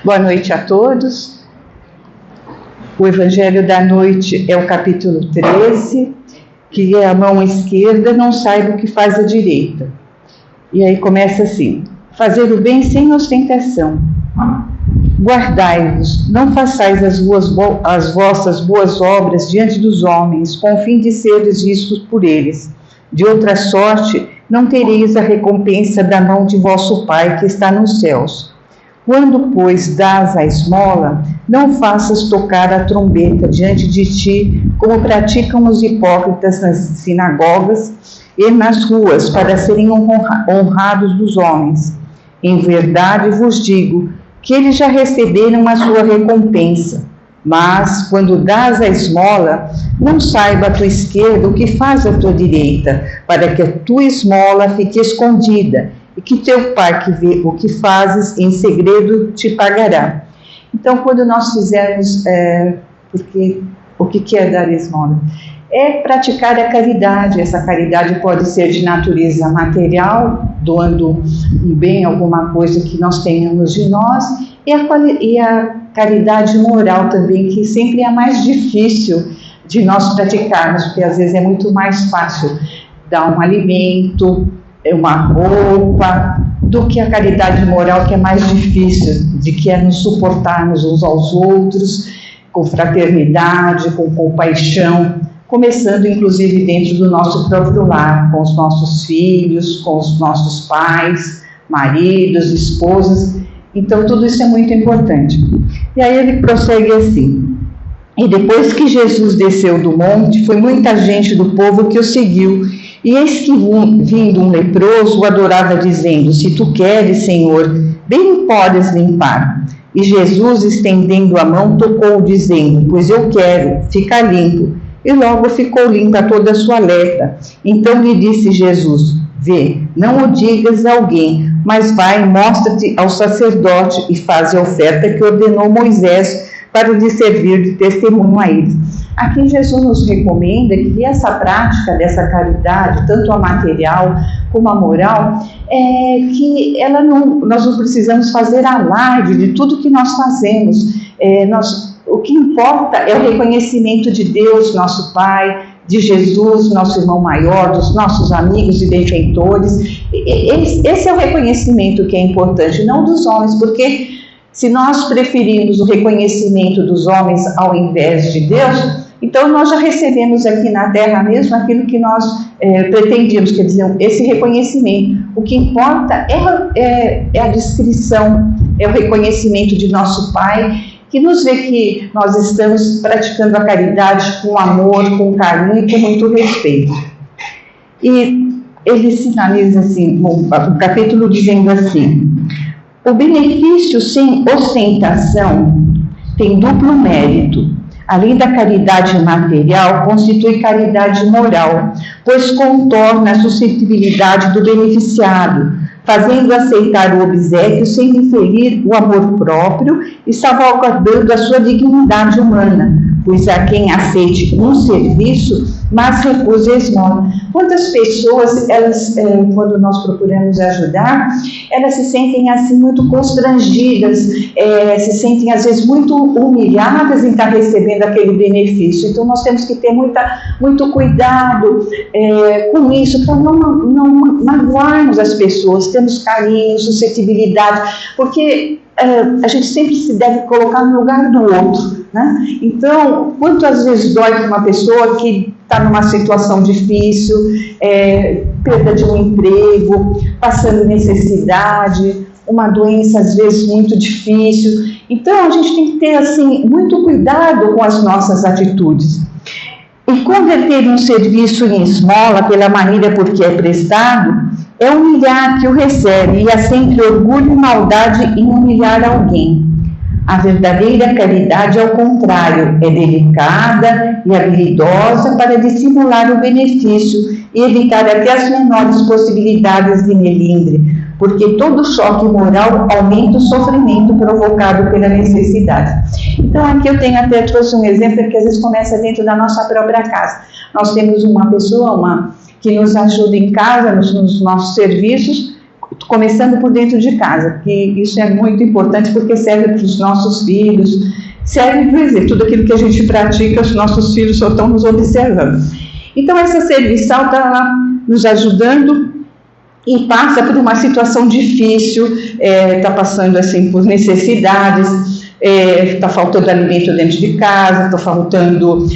Boa noite a todos. O Evangelho da noite é o capítulo 13, que é a mão esquerda não saiba o que faz a direita. E aí começa assim: fazer o bem sem ostentação. Guardai-vos, não façais as vossas boas obras diante dos homens, com o fim de seres vistos por eles. De outra sorte, não tereis a recompensa da mão de vosso Pai que está nos céus. Quando, pois, dás a esmola, não faças tocar a trombeta diante de ti, como praticam os hipócritas nas sinagogas e nas ruas, para serem honrados dos homens. Em verdade vos digo que eles já receberam a sua recompensa. Mas, quando dás a esmola, não saiba a tua esquerda o que faz a tua direita, para que a tua esmola fique escondida, e que teu Pai que vê o que fazes em segredo te pagará. Então, quando nós fizermos, porque o que é dar esmola? É praticar a caridade. Essa caridade pode ser de natureza material, doando um bem, alguma coisa que nós tenhamos de nós, e a caridade moral também, que sempre é a mais difícil de nós praticarmos, porque às vezes é muito mais fácil dar um alimento, uma roupa, do que a caridade moral, que é mais difícil, de que é nos suportarmos uns aos outros, com fraternidade, com compaixão, começando inclusive dentro do nosso próprio lar, com os nossos filhos, com os nossos pais, maridos, esposas. Então tudo isso é muito importante. E aí ele prossegue assim: e depois que Jesus desceu do monte, foi muita gente do povo que o seguiu. E eis que vindo um leproso o adorava, dizendo: se tu queres, Senhor, bem me podes limpar. E Jesus, estendendo a mão, tocou, dizendo: pois eu quero, fica limpo. E logo ficou limpa toda a sua lepra. Então lhe disse Jesus: vê, não o digas a alguém, mas vai, mostra-te ao sacerdote e faz a oferta que ordenou Moisés para lhe servir de testemunho a eles. Aqui Jesus nos recomenda que essa prática dessa caridade, tanto a material como a moral, que nós não precisamos fazer alarde de tudo que nós fazemos. O que importa é o reconhecimento de Deus, nosso Pai, de Jesus, nosso irmão maior, dos nossos amigos e benfeitores. Esse é o reconhecimento que é importante, não dos homens, porque se nós preferirmos o reconhecimento dos homens ao invés de Deus, então nós já recebemos aqui na Terra mesmo aquilo que nós pretendíamos, quer dizer, esse reconhecimento. O que importa é a descrição, é o reconhecimento de nosso Pai, que nos vê que nós estamos praticando a caridade com amor, com carinho e com muito respeito. E ele sinaliza assim, o capítulo dizendo assim: o benefício sem ostentação tem duplo mérito. Além da caridade material, constitui caridade moral, pois contorna a suscetibilidade do beneficiado, fazendo aceitar o obséquio sem lhe ferir o amor próprio e salvaguardando a sua dignidade humana, pois há quem aceite um serviço, mas recuse a esmola. Quantas pessoas, quando nós procuramos ajudar, elas se sentem assim muito constrangidas, se sentem às vezes muito humilhadas em estar recebendo aquele benefício. Então nós temos que ter muito cuidado com isso, para não magoarmos as pessoas, temos carinho, suscetibilidade, porque a gente sempre se deve colocar no lugar do outro, né? Então, quantas vezes dói para uma pessoa que está numa situação difícil, perda de um emprego, passando necessidade, uma doença às vezes muito difícil. Então, a gente tem que ter assim muito cuidado com as nossas atitudes. E converter um serviço em esmola pela maneira por que é prestado é humilhar que o recebe, e há sempre orgulho e maldade em humilhar alguém. A verdadeira caridade, ao contrário, é delicada e habilidosa para dissimular o benefício e evitar até as menores possibilidades de melindre, porque todo choque moral aumenta o sofrimento provocado pela necessidade. Então, aqui eu trouxe um exemplo que às vezes começa dentro da nossa própria casa. Nós temos uma pessoa que nos ajuda em casa, nos nossos serviços, começando por dentro de casa, que isso é muito importante porque serve para os nossos filhos, serve para dizer, tudo aquilo que a gente pratica, os nossos filhos só estão nos observando. Então essa serviçal está lá nos ajudando e passa por uma situação difícil, está passando assim por necessidades, está faltando alimento dentro de casa, está faltando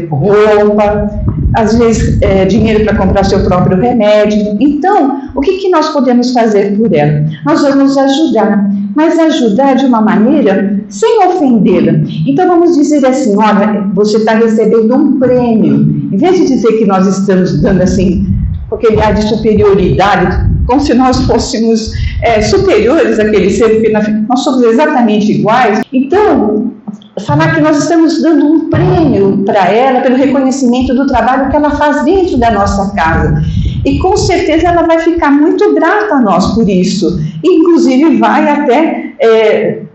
roupa, às vezes dinheiro para comprar seu próprio remédio. Então, o que nós podemos fazer por ela? Nós vamos ajudar, mas ajudar de uma maneira sem ofendê-la. Então, vamos dizer assim, olha, você está recebendo um prêmio. Em vez de dizer que nós estamos dando assim, com aquele ar de superioridade, como se nós fôssemos superiores àquele ser, porque nós somos exatamente iguais. Então, falar que nós estamos dando um prêmio para ela pelo reconhecimento do trabalho que ela faz dentro da nossa casa. E com certeza ela vai ficar muito grata a nós por isso. Inclusive vai até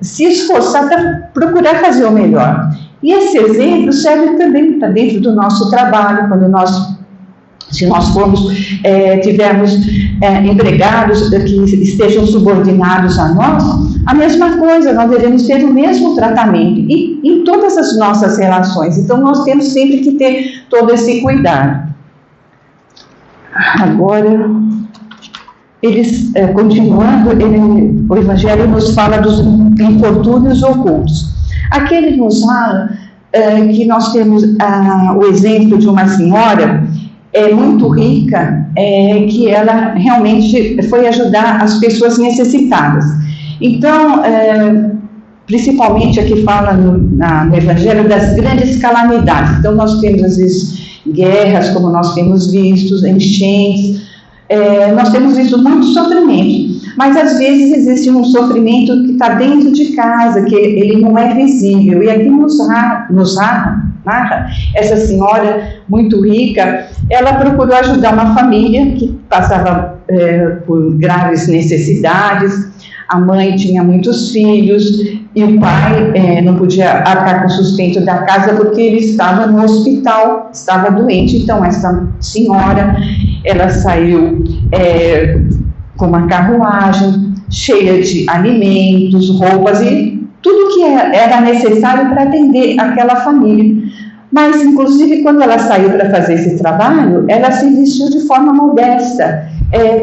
se esforçar para procurar fazer o melhor. E esse exemplo serve também para dentro do nosso trabalho, se nós tivermos empregados que estejam subordinados a nós, a mesma coisa, nós devemos ter o mesmo tratamento e em todas as nossas relações. Então, nós temos sempre que ter todo esse cuidado. Agora, continuando, o Evangelho nos fala dos infortúnios ocultos. Aqui ele nos fala que nós temos o exemplo de uma senhora muito rica, que ela realmente foi ajudar as pessoas necessitadas. Então, principalmente aqui fala no Evangelho das grandes calamidades. Então, nós temos às vezes guerras, como nós temos visto, enchentes, nós temos visto muito sofrimento, mas às vezes existe um sofrimento que está dentro de casa, que ele não é visível, e aqui nos narra essa senhora muito rica. Ela procurou ajudar uma família que passava por graves necessidades. A mãe tinha muitos filhos e o pai não podia arcar com o sustento da casa porque ele estava no hospital, estava doente. Então essa senhora, ela saiu com uma carruagem cheia de alimentos, roupas e tudo que era necessário para atender aquela família. Mas, inclusive, quando ela saiu para fazer esse trabalho, ela se vestiu de forma modesta,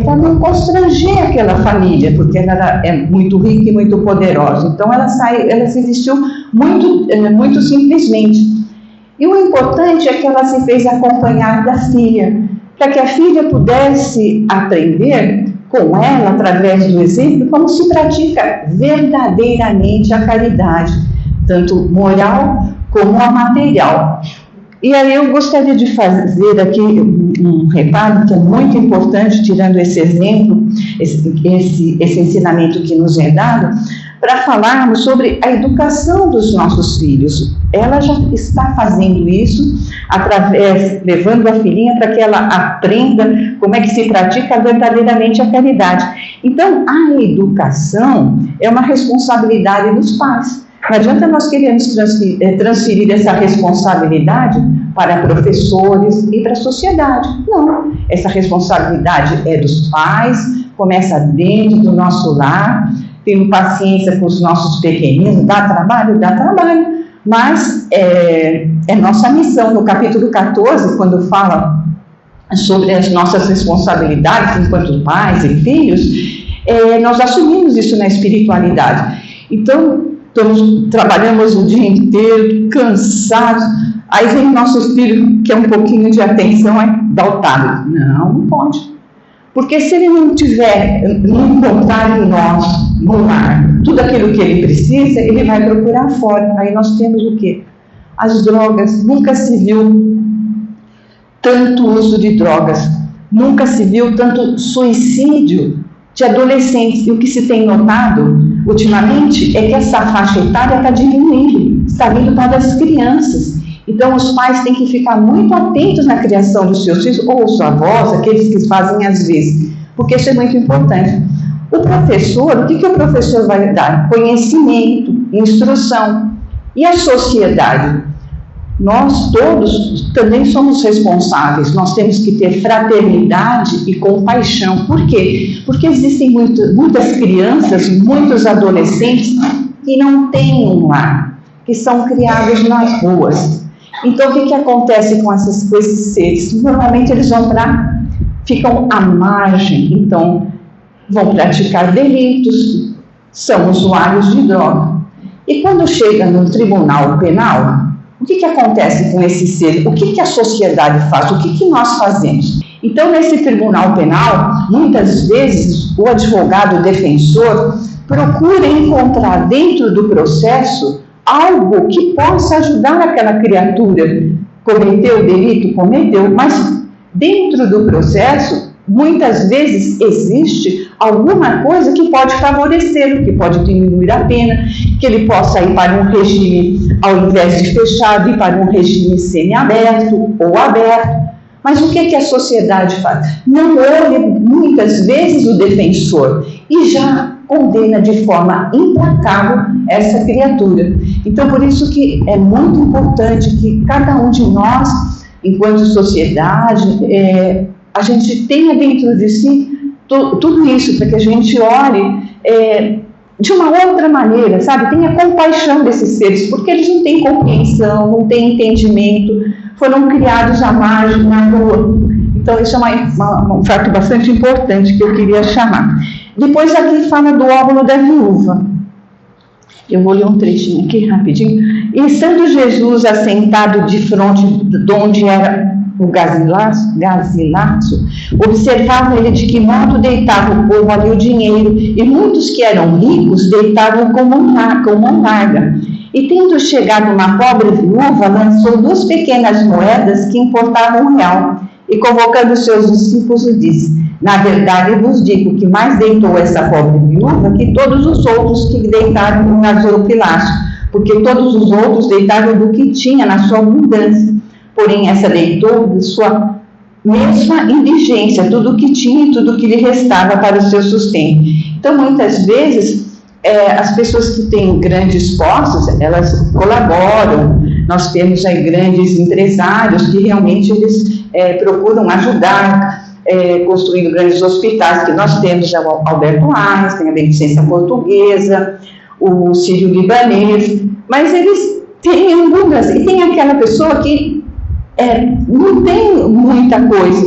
para não constranger aquela família, porque ela é muito rica e muito poderosa. Então, ela se vestiu muito simplesmente. E o importante é que ela se fez acompanhar da filha, para que a filha pudesse aprender com ela, através do exemplo, como se pratica verdadeiramente a caridade, tanto moral como a material. E aí eu gostaria de fazer aqui um reparo que é muito importante, tirando esse exemplo, esse ensinamento que nos é dado, para falarmos sobre a educação dos nossos filhos. Ela já está fazendo isso, levando a filhinha para que ela aprenda como é que se pratica verdadeiramente a caridade. Então, a educação é uma responsabilidade dos pais. Não adianta nós queremos transferir essa responsabilidade para professores e para a sociedade. Não, essa responsabilidade é dos pais, começa dentro do nosso lar, tendo paciência com os nossos pequeninos, dá trabalho, mas é nossa missão. No capítulo 14, quando fala sobre as nossas responsabilidades enquanto pais e filhos, nós assumimos isso na espiritualidade. Então, trabalhamos o dia inteiro, cansados, aí vem o nosso filho, que é um pouquinho de atenção, dá o tablet. Não pode. Porque se ele não encontrar em nós, no lar, tudo aquilo que ele precisa, ele vai procurar fora. Aí nós temos o quê? As drogas. Nunca se viu tanto uso de drogas, nunca se viu tanto suicídio de adolescentes. E o que se tem notado ultimamente é que essa faixa etária está diminuindo, está vindo para as crianças. Então os pais têm que ficar muito atentos na criação dos seus filhos, ou os avós, aqueles que fazem às vezes, porque isso é muito importante. O professor, o que o professor vai dar? Conhecimento, instrução. E a sociedade? nós todos também somos responsáveis, nós temos que ter fraternidade e compaixão. Por quê? Porque existem muitas crianças, muitos adolescentes que não têm um lar, que são criados nas ruas. Então, o que acontece com esses seres? Normalmente eles ficam à margem, então vão praticar delitos, são usuários de droga. E quando chega no tribunal penal, o que acontece com esses seres? O que a sociedade faz? O que nós fazemos? Então, nesse tribunal penal, muitas vezes o advogado, o defensor, procura encontrar dentro do processo algo que possa ajudar aquela criatura. Cometeu o delito? Cometeu, mas dentro do processo, muitas vezes existe alguma coisa que pode favorecê-lo, que pode diminuir a pena, que ele possa ir para um regime, ao invés de fechado, ir para um regime semiaberto ou aberto. Mas o que a sociedade faz? Não ouve muitas vezes o defensor e já condena de forma implacável essa criatura. Então, por isso que é muito importante que cada um de nós, enquanto sociedade, a gente tenha dentro de si tudo isso, para que a gente olhe de uma outra maneira, sabe? Tenha compaixão desses seres, porque eles não têm compreensão, não têm entendimento, foram criados à margem, na rua. Então, isso é um fato bastante importante que eu queria chamar. Depois aqui fala do óbolo da viúva. Eu vou ler um trechinho aqui rapidinho. E estando Jesus assentado de frente de onde era o gazilácio, observava ele de que modo deitava o povo ali o dinheiro, e muitos que eram ricos deitavam com mão larga. E tendo chegado uma pobre viúva, lançou 2 pequenas moedas que importavam R$1, e convocando seus discípulos disse: na verdade vos digo que mais deitou essa pobre viúva que todos os outros que deitaram no gasofilácio, porque todos os outros deitaram do que tinha na sua abundância. Porém, essa deitou de sua mesma indigência, tudo o que tinha e tudo o que lhe restava para o seu sustento. Então, muitas vezes, as pessoas que têm grandes postos, elas colaboram. Nós temos aí grandes empresários que realmente eles procuram ajudar, construindo grandes hospitais, que nós temos o Alberto Einstein, a Beneficência Portuguesa, o Sírio-Libanês, mas eles têm abundância. E tem aquela pessoa que não tem muita coisa,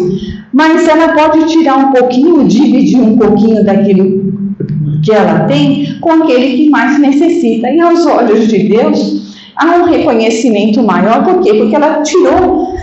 mas ela pode tirar um pouquinho, dividir um pouquinho daquilo que ela tem com aquele que mais necessita. E aos olhos de Deus, há um reconhecimento maior. Por quê? Porque ela tirou,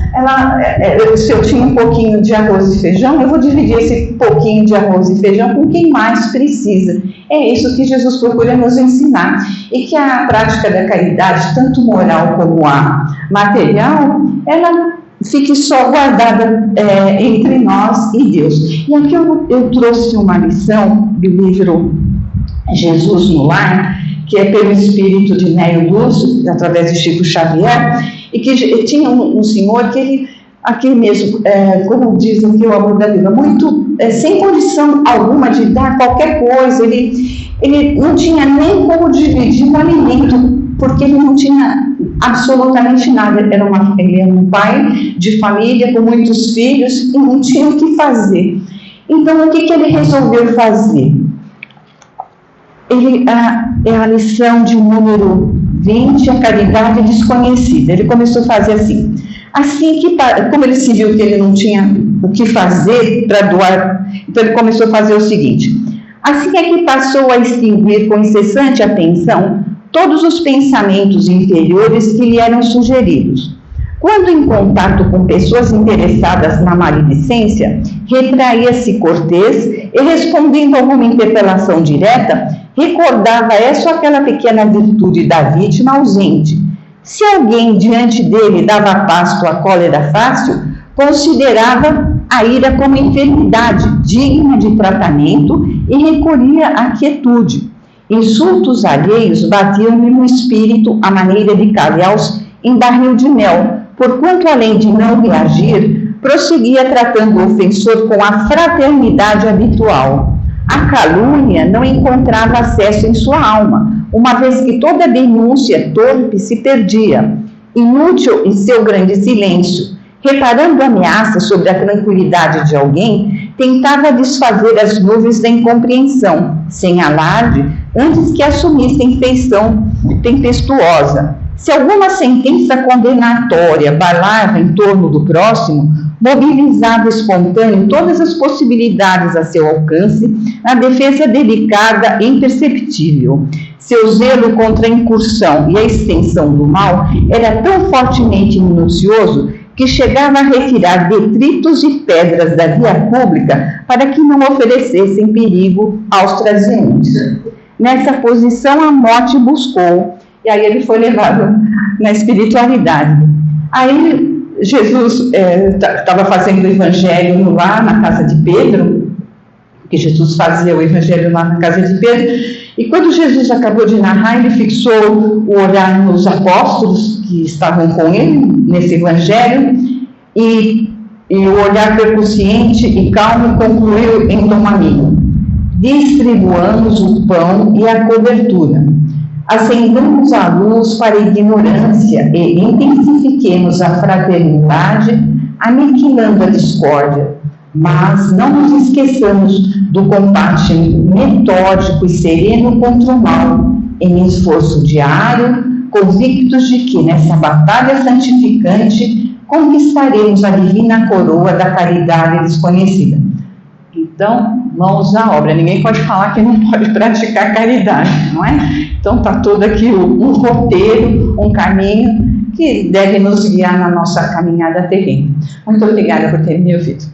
se eu tinha um pouquinho de arroz e feijão, eu vou dividir esse pouquinho de arroz e feijão com quem mais precisa. É isso que Jesus procura nos ensinar. E que a prática da caridade, tanto moral como a material, ela fique só guardada entre nós e Deus. E aqui eu trouxe uma lição do livro Jesus no Lar, que é pelo espírito de Nélio Lúcio, através de Chico Xavier, e que tinha um senhor que ele, aqui mesmo, como diz aqui o amor da vida, muito sem condição alguma de dar qualquer coisa, ele não tinha nem como dividir um alimento, porque ele não tinha absolutamente nada. Ele era um pai de família com muitos filhos e não tinha o que fazer. Então, o que ele resolveu fazer? É a lição de número 20, a caridade desconhecida. Ele começou a fazer assim que, como ele se viu que ele não tinha o que fazer para doar, então ele começou a fazer o seguinte: assim é que passou a extinguir com incessante atenção todos os pensamentos inferiores que lhe eram sugeridos. Quando em contato com pessoas interessadas na maledicência, retraía-se cortês e, respondendo a alguma interpelação direta, recordava essa ou aquela pequena virtude da vítima ausente. Se alguém diante dele dava pasto à cólera fácil, considerava a ira como enfermidade digna de tratamento e recolhia à quietude. Insultos alheios batiam-lhe no espírito à maneira de calhaus em barril de mel, porquanto, além de não reagir, prosseguia tratando o ofensor com a fraternidade habitual. A calúnia não encontrava acesso em sua alma, uma vez que toda denúncia torpe se perdia. inútil em seu grande silêncio, reparando ameaças sobre a tranquilidade de alguém, tentava desfazer as nuvens da incompreensão, sem alarde, antes que assumissem feição tempestuosa. Se alguma sentença condenatória bailava em torno do próximo, mobilizava espontâneo todas as possibilidades a seu alcance, na defesa delicada e imperceptível. Seu zelo contra a incursão e a extensão do mal era tão fortemente minucioso que chegava a retirar detritos e pedras da via pública para que não oferecessem perigo aos transeuntes. Nessa posição, a morte buscou, e aí ele foi levado na espiritualidade. Aí Jesus estava fazendo o evangelho lá na casa de Pedro, que Jesus fazia o evangelho lá na casa de Pedro, e quando Jesus acabou de narrar, ele fixou o olhar nos apóstolos que estavam com ele nesse evangelho, e o olhar percussiente e calmo concluiu em tom amigo: distribuamos o pão e a cobertura. Acendamos a luz para a ignorância e intensifiquemos a fraternidade, aniquilando a discórdia. Mas não nos esqueçamos do combate metódico e sereno contra o mal, em esforço diário, convictos de que nessa batalha santificante conquistaremos a divina coroa da caridade desconhecida. Então, mãos à obra. Ninguém pode falar que não pode praticar caridade, não é? Então, está todo aqui um roteiro, um caminho que deve nos guiar na nossa caminhada terrena. Muito obrigada por terem me ouvido.